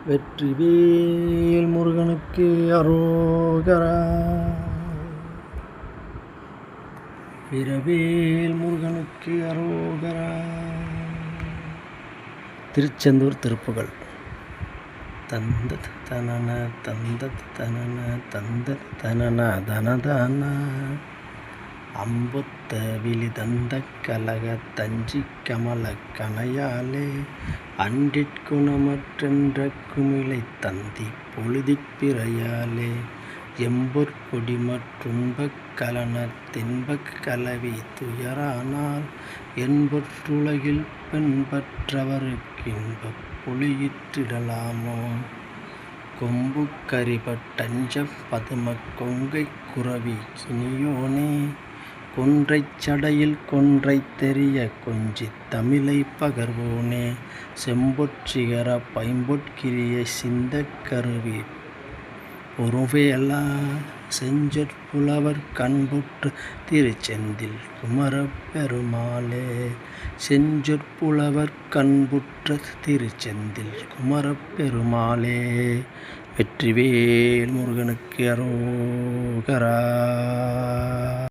வெற்றிவேல் முருகனுக்கு அரோகரா. வீரவேல் முருகனுக்கு அரோகரா. திருச்செந்தூர் திருப்புகழ். தந்தத் தனன தந்தத் தனன தந்தத் தனன தனதான அம்பொத்த விழி தந்த கலக தஞ்சி கமல கனையாலே அன்றிற்குணமற்றென்ற குமிழை தந்தி பொழுதிற் பிறையாலே எம்பொற்கொடி மற்றுன்பக் கலனர் தின்பக் கலவி துயரானால் என்பொற்றுலகில் பெண்பற்றவர்க்கின்பப் பொழியிற்றிடலாமோ. கொம்பு கரிபட் டஞ்சப் பதுமக் கொங்கைக் குரவி கினியோனே கொன்றைச் சடையில் கொன்றைத் தெரிய கொஞ்சித் தமிழை பகர்வோனே செம்பொற் சிகரப் பைம்பொற் கிரிய சிந்தக் கருவி பொருவேலா செஞ்சொற் புலவர் கண்புற்ற திருச்செந்தில் குமரப் பெருமாளே. செஞ்சொற் புலவர் கண்புற்ற திருச்செந்தில் குமரப் பெருமாளே. வெற்றிவேல் முருகனுக்கு அரோகரா.